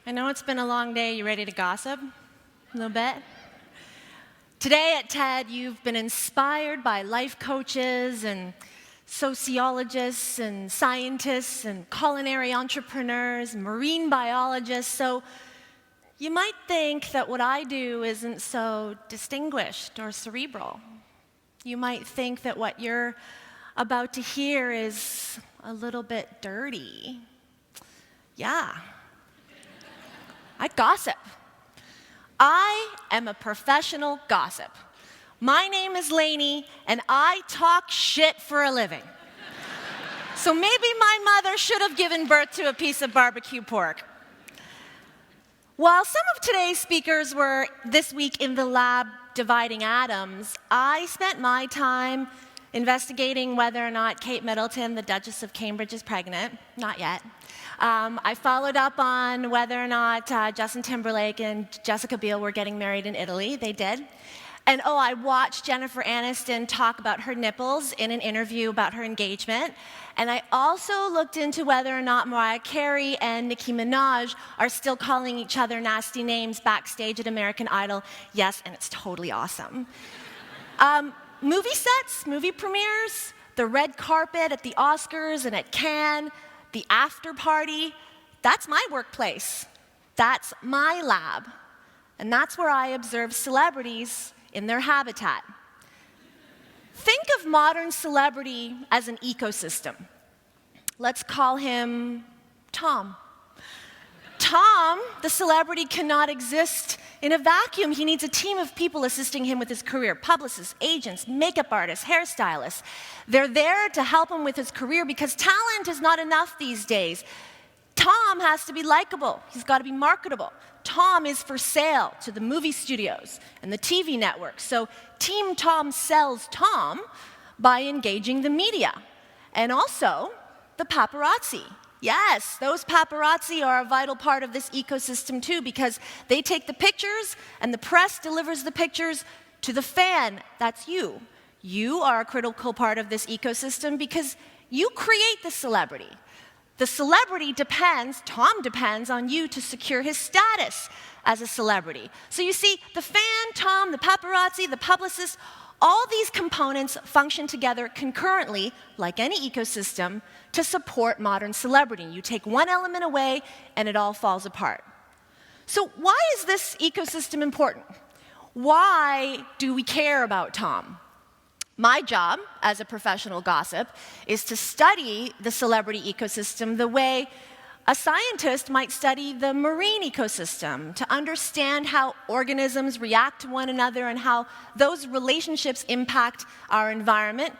I know it's been a long day. You ready to gossip a little bit? Today at TED, you've been inspired by life coaches and sociologists and scientists and culinary entrepreneurs, marine biologists. So you might think that what I do isn't so distinguished or cerebral. You might think that what you're about to hear is a little bit dirty. Yeah. I gossip. I am a professional gossip. My name is Elaine, and I talk shit for a living. So maybe my mother should have given birth to a piece of barbecue pork. While some of today's speakers were this week in the lab dividing atoms, I spent my time investigating whether or not Kate Middleton, the Duchess of Cambridge, is pregnant. Not yet. I followed up on whether or not Justin Timberlake and Jessica Biel were getting married in Italy. They did. And I watched Jennifer Aniston talk about her nipples in an interview about her engagement. And I also looked into whether or not Mariah Carey and Nicki Minaj are still calling each other nasty names backstage at American Idol. Yes, and it's totally awesome. Movie sets, movie premieres, the red carpet at the Oscars and at Cannes, the after party, that's my workplace. That's my lab. And that's where I observe celebrities in their habitat. Think of modern celebrity as an ecosystem. Let's call him Tom. Tom, the celebrity, cannot exist in a vacuum. He needs a team of people assisting him with his career: publicists, agents, makeup artists, hairstylists. They're there to help him with his career because talent is not enough these days. Tom has to be likable. He's got to be marketable. Tom is for sale to the movie studios and the TV networks. So Team Tom sells Tom by engaging the media and also the paparazzi. Yes, those paparazzi are a vital part of this ecosystem too, because they take the pictures and the press delivers the pictures to the fan. That's you. You are a critical part of this ecosystem because you create the celebrity. The celebrity depends, Tom depends on you to secure his status as a celebrity. So you see, the fan, Tom, the paparazzi, the publicist, all these components function together concurrently, like any ecosystem, to support modern celebrity. You take one element away, and it all falls apart. So why is this ecosystem important? Why do we care about Tom? My job as a professional gossip is to study the celebrity ecosystem the way a scientist might study the marine ecosystem, to understand how organisms react to one another and how those relationships impact our environment.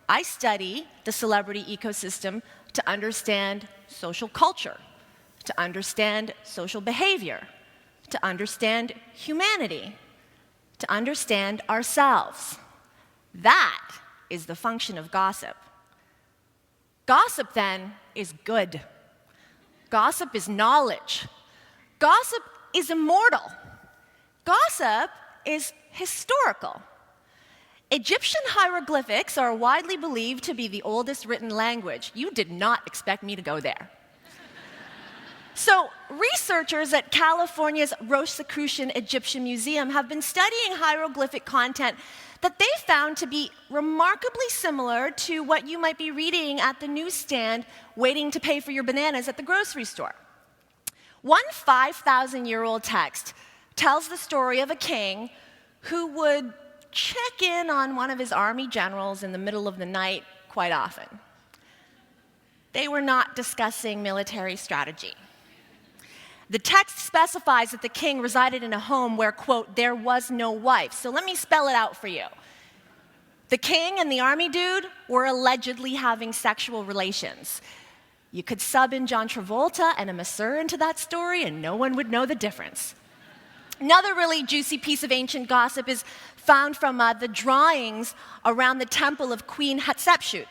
I study the celebrity ecosystem to understand social culture, to understand social behavior, to understand humanity, to understand ourselves. That is the function of gossip. Gossip, then, is good. Gossip is knowledge. Gossip is immortal. Gossip is historical. Egyptian hieroglyphics are widely believed to be the oldest written language. You did not expect me to go there. So researchers at California's Rosicrucian Egyptian Museum have been studying hieroglyphic content that they found to be remarkably similar to what you might be reading at the newsstand waiting to pay for your bananas at the grocery store. One 5,000-year-old text tells the story of a king who would check in on one of his army generals in the middle of the night quite often. They were not discussing military strategy. The text specifies that the king resided in a home where, quote, there was no wife. So let me spell it out for you. The king and the army dude were allegedly having sexual relations. You could sub in John Travolta and a masseur into that story, and no one would know the difference. Another really juicy piece of ancient gossip is found from the drawings around the temple of Queen Hatshepsut.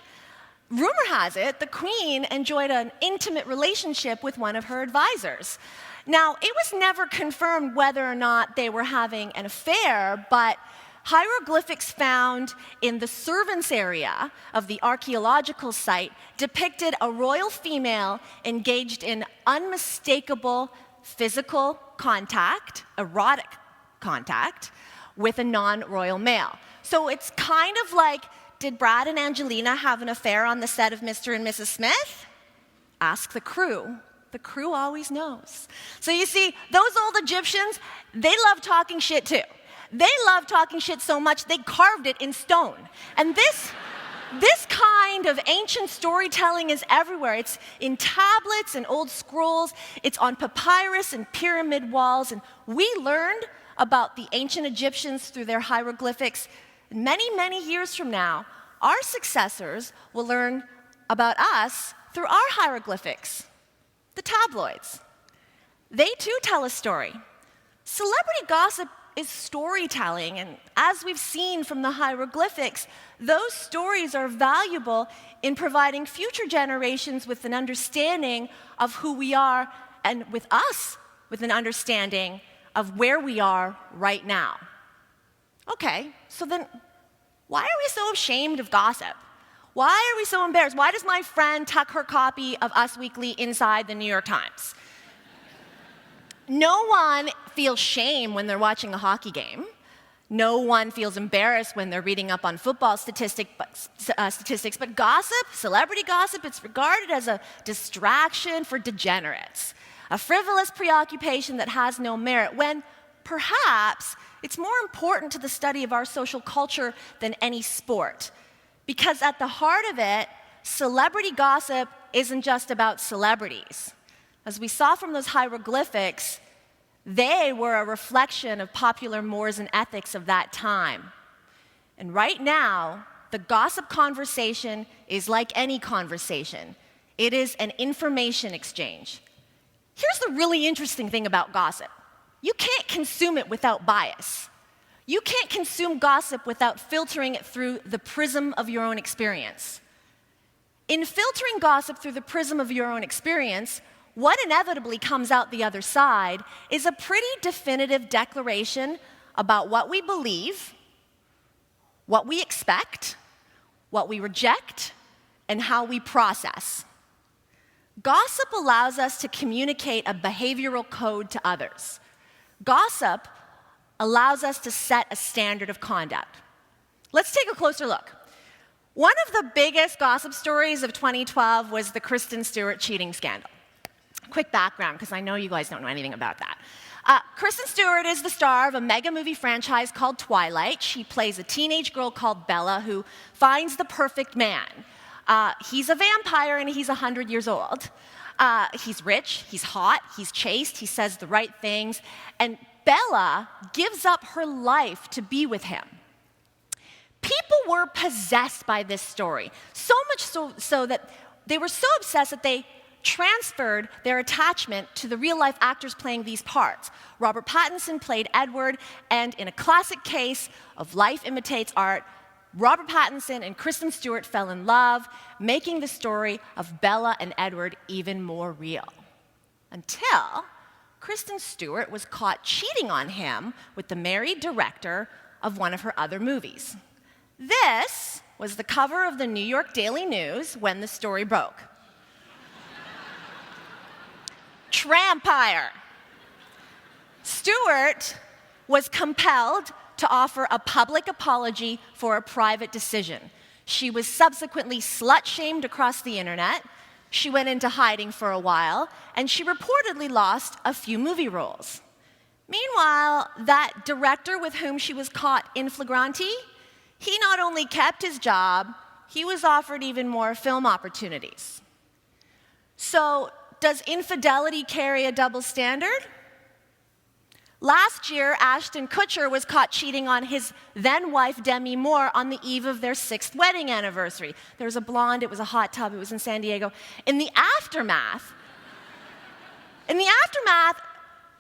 Rumor has it the queen enjoyed an intimate relationship with one of her advisors. Now, it was never confirmed whether or not they were having an affair, but hieroglyphics found in the servants' area of the archaeological site depicted a royal female engaged in unmistakable physical contact, erotic contact, with a non-royal male. So it's kind of like, did Brad and Angelina have an affair on the set of Mr. and Mrs. Smith? Ask the crew. The crew always knows. So you see, those old Egyptians, they love talking shit too. They love talking shit so much they carved it in stone. And this kind of ancient storytelling is everywhere. It's in tablets and old scrolls. It's on papyrus and pyramid walls. And we learned about the ancient Egyptians through their hieroglyphics. Many, many years from now, our successors will learn about us through our hieroglyphics, the tabloids. They too tell a story. Celebrity gossip is storytelling, and as we've seen from the hieroglyphics, those stories are valuable in providing future generations with an understanding of who we are, and with us with an understanding of where we are right now. Okay, so then why are we so ashamed of gossip? Why are we so embarrassed? Why does my friend tuck her copy of Us Weekly inside the New York Times? No one feels shame when they're watching a hockey game. No one feels embarrassed when they're reading up on football statistics, but gossip, celebrity gossip, it's regarded as a distraction for degenerates, a frivolous preoccupation that has no merit, when perhaps it's more important to the study of our social culture than any sport. Because at the heart of it, celebrity gossip isn't just about celebrities. As we saw from those hieroglyphics, they were a reflection of popular mores and ethics of that time. And right now, the gossip conversation is like any conversation. It is an information exchange. Here's the really interesting thing about gossip. You can't consume it without bias. You can't consume gossip without filtering it through the prism of your own experience. In filtering gossip through the prism of your own experience, what inevitably comes out the other side is a pretty definitive declaration about what we believe, what we expect, what we reject, and how we process. Gossip allows us to communicate a behavioral code to others. Gossip allows us to set a standard of conduct. Let's take a closer look. One of the biggest gossip stories of 2012 was the Kristen Stewart cheating scandal. Quick background, because I know you guys don't know anything about that. Kristen Stewart is the star of a mega movie franchise called Twilight. She plays a teenage girl called Bella who finds the perfect man. He's a vampire and he's 100 years old. He's rich, he's hot, he's chaste, he says the right things, and Bella gives up her life to be with him. People were possessed by this story, so much so that they were so obsessed that they transferred their attachment to the real-life actors playing these parts. Robert Pattinson played Edward, and in a classic case of life imitates art, Robert Pattinson and Kristen Stewart fell in love, making the story of Bella and Edward even more real. Until Kristen Stewart was caught cheating on him with the married director of one of her other movies. This was the cover of the New York Daily News when the story broke. Trampire. Stewart was compelled to offer a public apology for a private decision. She was subsequently slut-shamed across the internet. She went into hiding for a while, and she reportedly lost a few movie roles. Meanwhile, that director with whom she was caught in flagranti, he not only kept his job, he was offered even more film opportunities. So, does infidelity carry a double standard? Last year, Ashton Kutcher was caught cheating on his then-wife Demi Moore on the eve of their 6th wedding anniversary. There was a blonde, it was a hot tub, it was in San Diego. In the aftermath,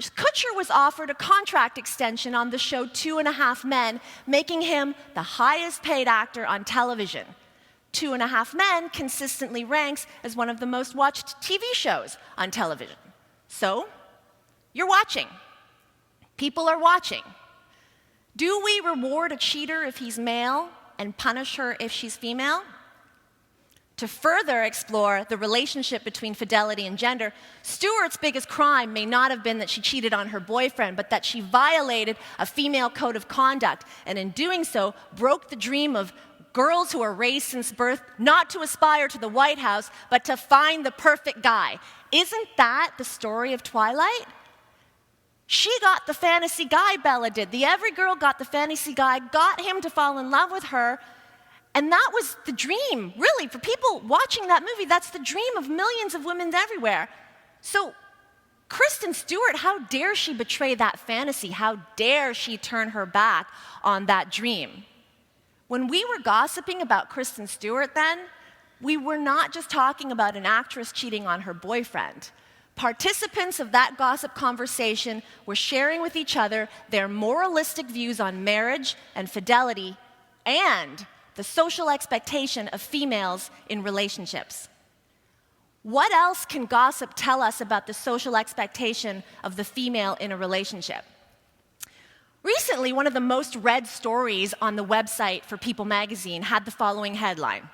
Kutcher was offered a contract extension on the show 2.5 Men, making him the highest-paid actor on television. 2.5 Men consistently ranks as one of the most watched TV shows on television. So, you're watching. People are watching. Do we reward a cheater if he's male and punish her if she's female? To further explore the relationship between fidelity and gender, Stewart's biggest crime may not have been that she cheated on her boyfriend, but that she violated a female code of conduct, and in doing so, broke the dream of girls who are raised since birth not to aspire to the White House, but to find the perfect guy. Isn't that the story of Twilight? She got the fantasy guy, Bella did. The every girl got the fantasy guy, got him to fall in love with her, and that was the dream, really, for people watching that movie. That's the dream of millions of women everywhere. So Kristen Stewart, how dare she betray that fantasy? How dare she turn her back on that dream? When we were gossiping about Kristen Stewart then, we were not just talking about an actress cheating on her boyfriend. Participants of that gossip conversation were sharing with each other their moralistic views on marriage and fidelity and the social expectation of females in relationships. What else can gossip tell us about the social expectation of the female in a relationship? Recently, one of the most read stories on the website for People magazine had the following headline: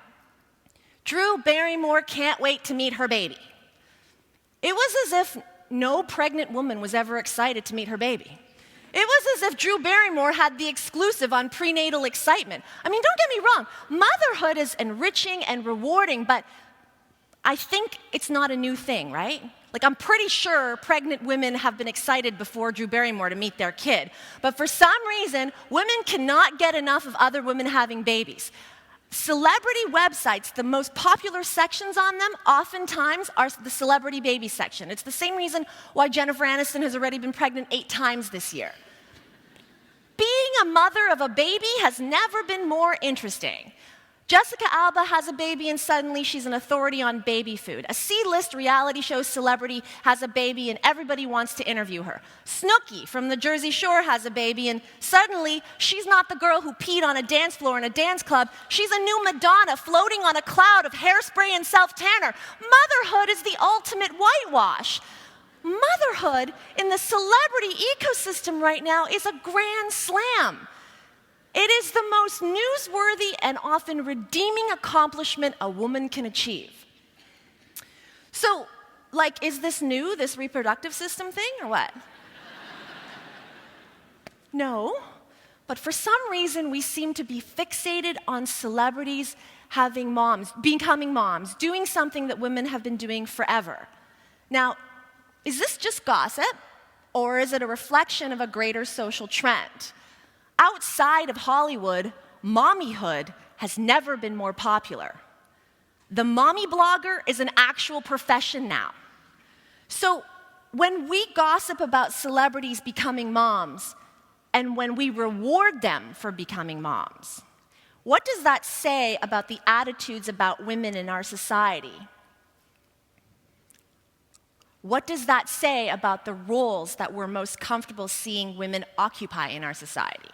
Drew Barrymore can't wait to meet her baby. It was as if no pregnant woman was ever excited to meet her baby. It was as if Drew Barrymore had the exclusive on prenatal excitement. I mean, don't get me wrong, motherhood is enriching and rewarding, but I think it's not a new thing, right? Like, I'm pretty sure pregnant women have been excited before Drew Barrymore to meet their kid. But for some reason, women cannot get enough of other women having babies. Celebrity websites, the most popular sections on them oftentimes are the celebrity baby section. It's the same reason why Jennifer Aniston has already been pregnant 8 times this year. Being a mother of a baby has never been more interesting. Jessica Alba has a baby and suddenly she's an authority on baby food. A C-list reality show celebrity has a baby and everybody wants to interview her. Snooki from the Jersey Shore has a baby and suddenly she's not the girl who peed on a dance floor in a dance club. She's a new Madonna floating on a cloud of hairspray and self-tanner. Motherhood is the ultimate whitewash. Motherhood in the celebrity ecosystem right now is a grand slam. It is the most newsworthy and often redeeming accomplishment a woman can achieve. So, like, is this new, this reproductive system thing, or what? No, but for some reason we seem to be fixated on celebrities having moms, becoming moms, doing something that women have been doing forever. Now, is this just gossip, or is it a reflection of a greater social trend? Outside of Hollywood, mommyhood has never been more popular. The mommy blogger is an actual profession now. So when we gossip about celebrities becoming moms, and when we reward them for becoming moms, what does that say about the attitudes about women in our society? What does that say about the roles that we're most comfortable seeing women occupy in our society?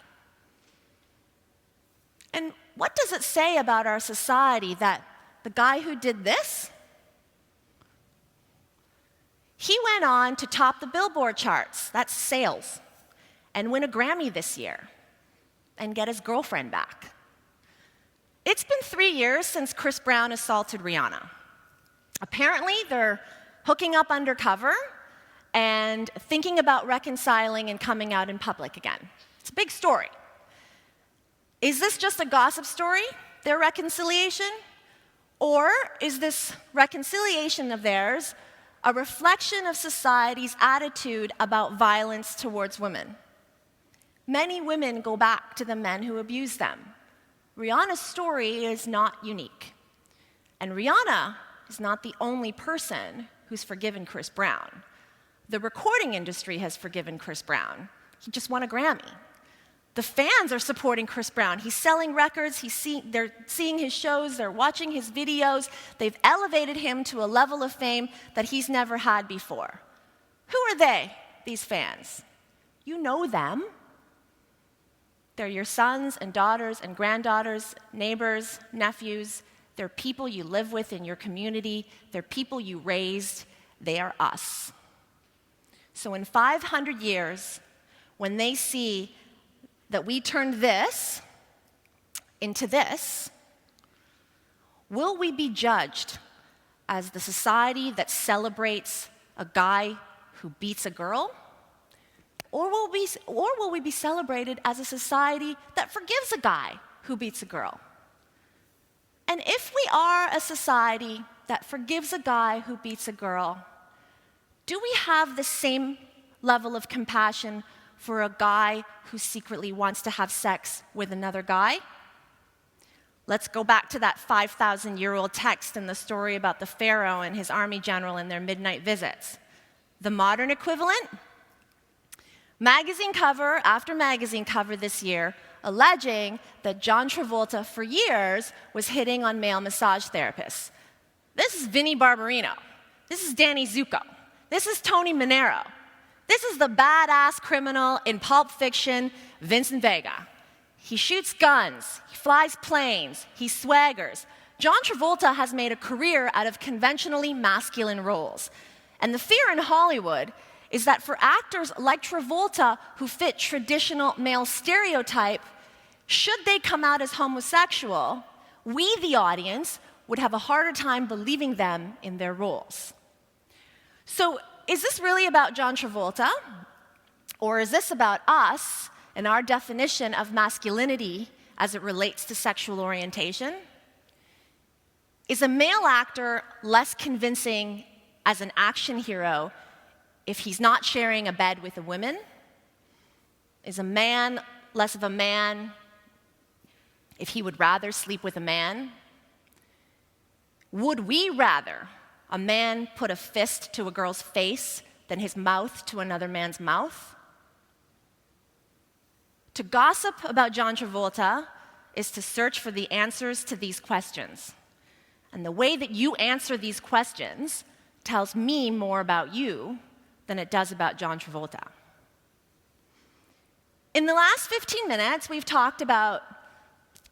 And what does it say about our society that the guy who did this, he went on to top the Billboard charts, that's sales, and win a Grammy this year, and get his girlfriend back? It's been 3 years since Chris Brown assaulted Rihanna. Apparently, they're hooking up undercover and thinking about reconciling and coming out in public again. It's a big story. Is this just a gossip story, their reconciliation? Or is this reconciliation of theirs a reflection of society's attitude about violence towards women? Many women go back to the men who abused them. Rihanna's story is not unique. And Rihanna is not the only person who's forgiven Chris Brown. The recording industry has forgiven Chris Brown. He just won a Grammy. The fans are supporting Chris Brown. He's selling records, they're seeing his shows, they're watching his videos. They've elevated him to a level of fame that he's never had before. Who are they, these fans? You know them. They're your sons and daughters and granddaughters, neighbors, nephews. They're people you live with in your community. They're people you raised. They are us. So in 500 years, when they see that we turned this into this, Will we be judged as the society that celebrates a guy who beats a girl? Or will we be celebrated as a society that forgives a guy who beats a girl? And if we are a society that forgives a guy who beats a girl, do we have the same level of compassion for a guy who secretly wants to have sex with another guy? Let's go back to that 5,000-year-old text in the story about the Pharaoh and his army general and their midnight visits. The modern equivalent? Magazine cover after magazine cover this year alleging that John Travolta for years was hitting on male massage therapists. This is Vinnie Barbarino. This is Danny Zuko. This is Tony Manero. This is the badass criminal in Pulp Fiction, Vincent Vega. He shoots guns, he flies planes, he swaggers. John Travolta has made a career out of conventionally masculine roles. And the fear in Hollywood is that for actors like Travolta who fit traditional male stereotype, should they come out as homosexual, we, the audience, would have a harder time believing them in their roles. So, is this really about John Travolta? Or is this about us and our definition of masculinity as it relates to sexual orientation? Is a male actor less convincing as an action hero if he's not sharing a bed with a woman? Is a man less of a man if he would rather sleep with a man? Would we rather a man put a fist to a girl's face than his mouth to another man's mouth? To gossip about John Travolta is to search for the answers to these questions. And the way that you answer these questions tells me more about you than it does about John Travolta. In the last 15 minutes, we've talked about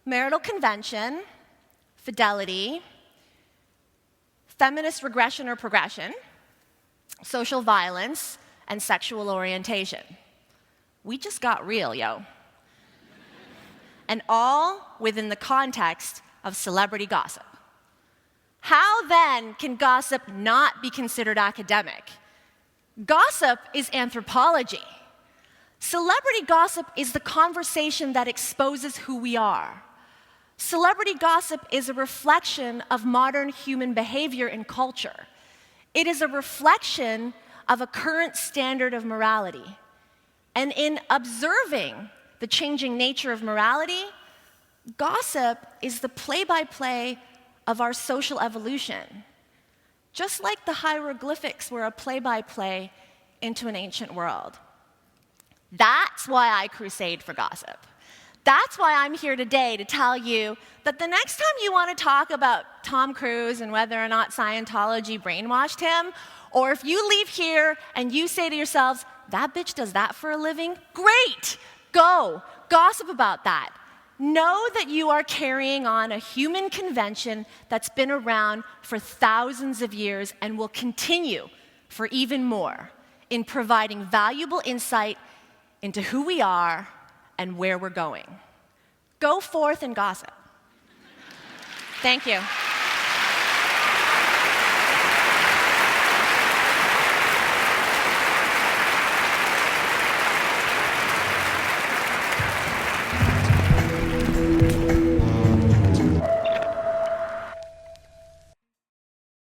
marital convention, fidelity, feminist regression or progression, social violence, and sexual orientation. We just got real, yo. And all within the context of celebrity gossip. How then can gossip not be considered academic? Gossip is anthropology. Celebrity gossip is the conversation that exposes who we are. Celebrity gossip is a reflection of modern human behavior and culture. It is a reflection of a current standard of morality. And in observing the changing nature of morality, gossip is the play-by-play of our social evolution. Just like the hieroglyphics were a play-by-play into an ancient world. That's why I crusade for gossip. That's why I'm here today to tell you that the next time you want to talk about Tom Cruise and whether or not Scientology brainwashed him, or if you leave here and you say to yourselves, that bitch does that for a living, great, go, gossip about that. Know that you are carrying on a human convention that's been around for thousands of years and will continue for even more in providing valuable insight into who we are and where we're going. Go forth and gossip. Thank you.